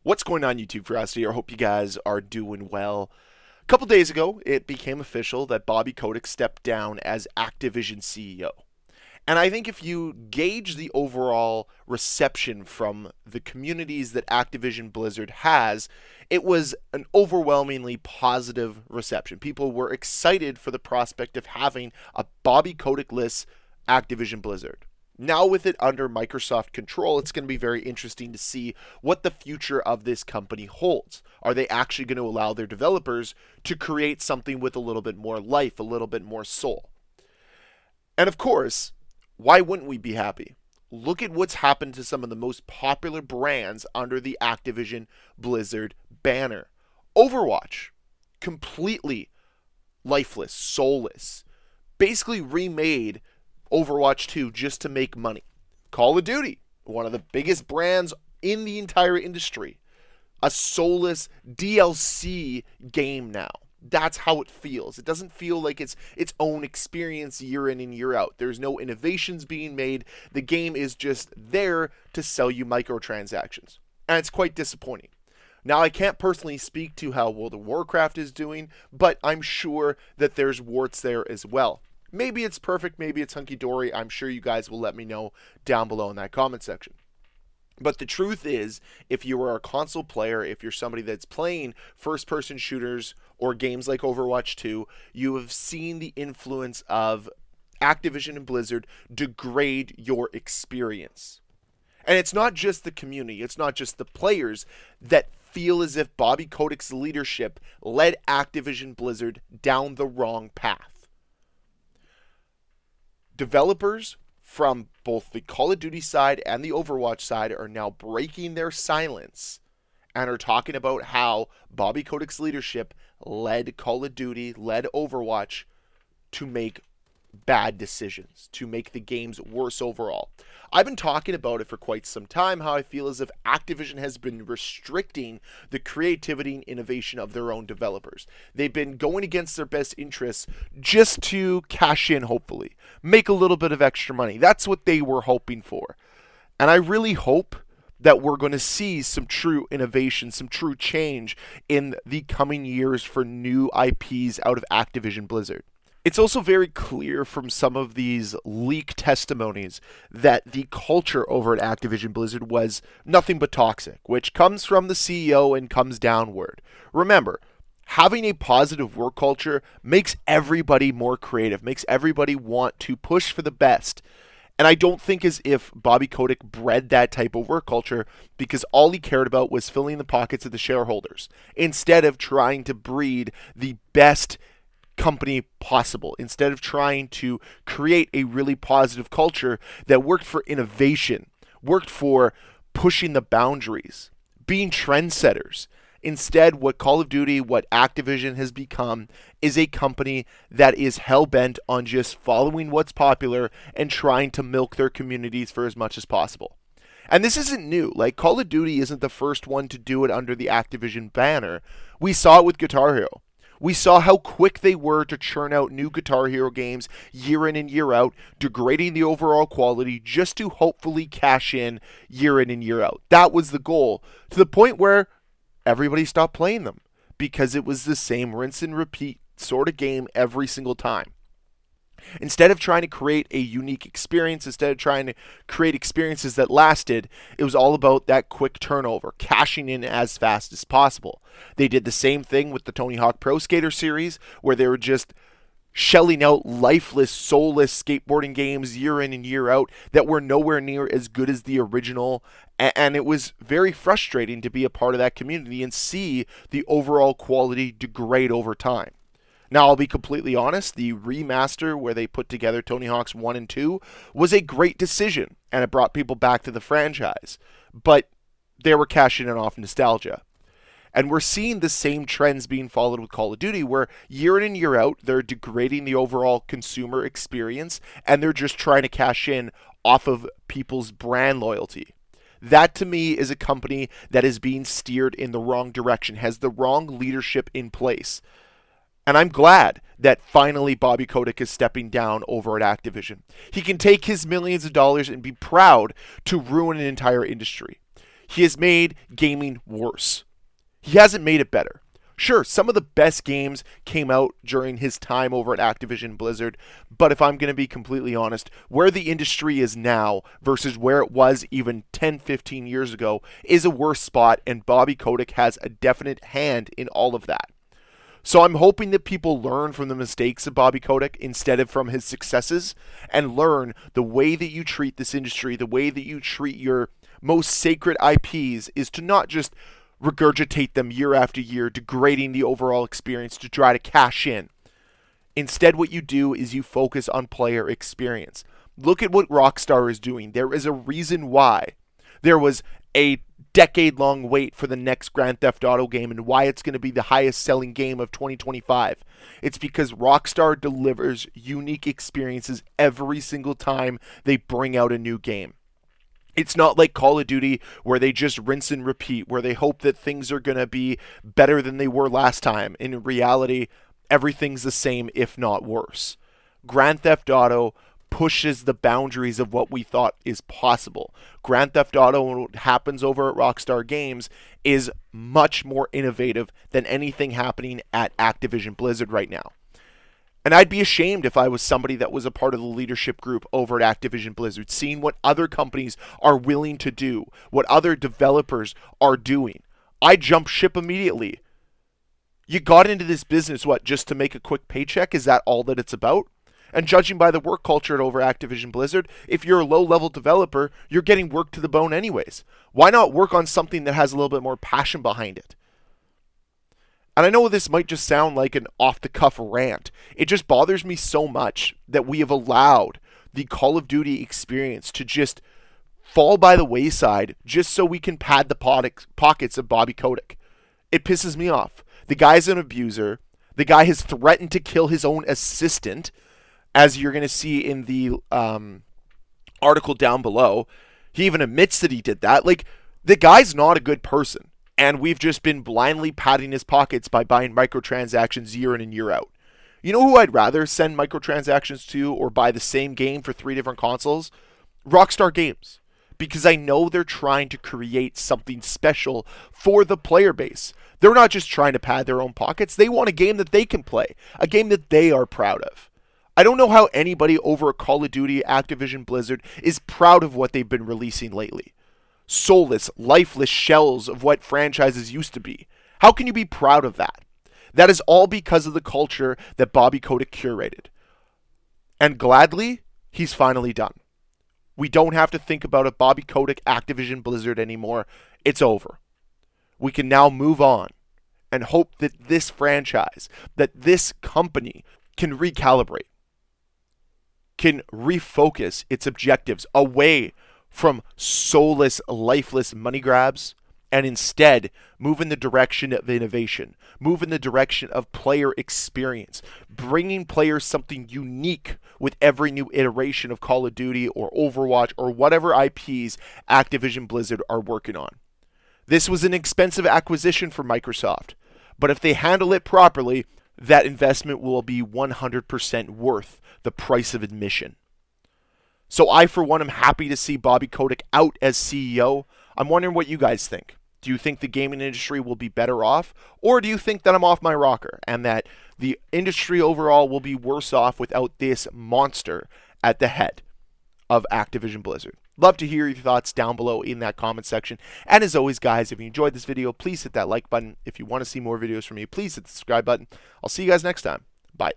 What's going on, YouTube? Ferocity? I hope you guys are doing well. A couple days ago, it became official that Bobby Kotick stepped down as Activision CEO. And I think if you gauge the overall reception from the communities that Activision Blizzard has, it was an overwhelmingly positive reception. People were excited for the prospect of having a Bobby Kotick-less Activision Blizzard. Now, with it under Microsoft control, it's going to be very interesting to see what the future of this company holds. Are they actually going to allow their developers to create something with a little bit more life, a little bit more soul? And of course, why wouldn't we be happy? Look at what's happened to some of the most popular brands under the Activision Blizzard banner. Overwatch, completely lifeless, soulless, basically remade Overwatch 2 just to make money. Call of Duty, one of the biggest brands in the entire industry, a soulless DLC game now. That's how it feels. It doesn't feel like it's its own experience year in and year out. There's no innovations being made. The game is just there to sell you microtransactions. And it's quite disappointing. Now, I can't personally speak to how World of Warcraft is doing, but I'm sure that there's warts there as well. Maybe it's perfect, maybe it's hunky-dory. I'm sure you guys will let me know down below in that comment section. But the truth is, if you are a console player, if you're somebody that's playing first-person shooters or games like Overwatch 2, you have seen the influence of Activision and Blizzard degrade your experience. And it's not just the community, it's not just the players that feel as if Bobby Kotick's leadership led Activision Blizzard down the wrong path. Developers from both the Call of Duty side and the Overwatch side are now breaking their silence and are talking about how Bobby Kotick's leadership led Call of Duty, led Overwatch to make bad decisions, to make the games worse overall. I've been talking about it for quite some time, how I feel as if Activision has been restricting the creativity and innovation of their own developers. They've been going against their best interests just to cash in, hopefully, make a little bit of extra money. That's what they were hoping for. And I really hope that we're going to see some true innovation, some true change in the coming years for new IPs out of Activision Blizzard. It's also very clear from some of these leaked testimonies that the culture over at Activision Blizzard was nothing but toxic, which comes from the CEO and comes downward. Remember, having a positive work culture makes everybody more creative, makes everybody want to push for the best. And I don't think as if Bobby Kotick bred that type of work culture because all he cared about was filling the pockets of the shareholders instead of trying to breed the best company possible, instead of trying to create a really positive culture that worked for innovation, worked for pushing the boundaries, being trendsetters. Instead, what Call of Duty, what Activision has become is a company that is hell-bent on just following what's popular and trying to milk their communities for as much as possible. And this isn't new. Like, Call of Duty isn't the first one to do it under the Activision banner. We saw it with Guitar Hero. We saw how quick they were to churn out new Guitar Hero games year in and year out, degrading the overall quality just to hopefully cash in year and year out. That was the goal, to the point where everybody stopped playing them because it was the same rinse and repeat sort of game every single time. Instead of trying to create a unique experience, instead of trying to create experiences that lasted, it was all about that quick turnover, cashing in as fast as possible. They did the same thing with the Tony Hawk Pro Skater series, where they were just shelling out lifeless, soulless skateboarding games year in and year out that were nowhere near as good as the original. And it was very frustrating to be a part of that community and see the overall quality degrade over time. Now, I'll be completely honest, the remaster where they put together Tony Hawk's 1 and 2 was a great decision, and it brought people back to the franchise. But they were cashing in off nostalgia. And we're seeing the same trends being followed with Call of Duty, where year in and year out, they're degrading the overall consumer experience, and they're just trying to cash in off of people's brand loyalty. That, to me, is a company that is being steered in the wrong direction, has the wrong leadership in place. And I'm glad that finally Bobby Kotick is stepping down over at Activision. He can take his millions of dollars and be proud to ruin an entire industry. He has made gaming worse. He hasn't made it better. Sure, some of the best games came out during his time over at Activision Blizzard, but if I'm going to be completely honest, where the industry is now versus where it was even 10, 15 years ago is a worse spot, and Bobby Kotick has a definite hand in all of that. So I'm hoping that people learn from the mistakes of Bobby Kotick instead of from his successes, and learn the way that you treat this industry, the way that you treat your most sacred IPs is to not just regurgitate them year after year, degrading the overall experience to try to cash in. Instead, what you do is you focus on player experience. Look at what Rockstar is doing. There is a reason why there was a decade-long wait for the next Grand Theft Auto game and why it's going to be the highest-selling game of 2025. It's because Rockstar delivers unique experiences every single time they bring out a new game. It's not like Call of Duty where they just rinse and repeat, where they hope that things are going to be better than they were last time. In reality, everything's the same, if not worse. Grand Theft Auto pushes the boundaries of what we thought is possible. Grand Theft Auto and what happens over at Rockstar Games is much more innovative than anything happening at Activision Blizzard right now. And I'd be ashamed if I was somebody that was a part of the leadership group over at Activision Blizzard, seeing what other companies are willing to do, what other developers are doing. I'd jump ship immediately. You got into this business, what, just to make a quick paycheck? Is that all that it's about? And judging by the work culture at over Activision Blizzard, if you're a low-level developer, you're getting worked to the bone anyways. Why not work on something that has a little bit more passion behind it? And I know this might just sound like an off-the-cuff rant. It just bothers me so much that we have allowed the Call of Duty experience to just fall by the wayside just so we can pad the pockets of Bobby Kotick. It pisses me off. The guy's an abuser. The guy has threatened to kill his own assistant, as you're going to see in the article down below. He even admits that he did that. Like, the guy's not a good person. And we've just been blindly padding his pockets by buying microtransactions year in and year out. You know who I'd rather send microtransactions to or buy the same game for 3 different consoles? Rockstar Games. Because I know they're trying to create something special for the player base. They're not just trying to pad their own pockets. They want a game that they can play. A game that they are proud of. I don't know how anybody over at Call of Duty, Activision Blizzard is proud of what they've been releasing lately. Soulless, lifeless shells of what franchises used to be. How can you be proud of that? That is all because of the culture that Bobby Kotick curated. And gladly, he's finally done. We don't have to think about a Bobby Kotick Activision Blizzard anymore. It's over. We can now move on and hope that this franchise, that this company can recalibrate, can refocus its objectives away from soulless, lifeless money grabs, and instead move in the direction of innovation, move in the direction of player experience, bringing players something unique with every new iteration of Call of Duty or Overwatch or whatever IPs Activision Blizzard are working on. This was an expensive acquisition for Microsoft, but if they handle it properly, that investment will be 100% worth the price of admission. So I, for one, am happy to see Bobby Kotick out as CEO. I'm wondering what you guys think. Do you think the gaming industry will be better off? Or do you think that I'm off my rocker and that the industry overall will be worse off without this monster at the head of Activision Blizzard? Love to hear your thoughts down below in that comment section. And as always, guys, if you enjoyed this video, please hit that like button. If you want to see more videos from me, please hit the subscribe button. I'll see you guys next time. Bye.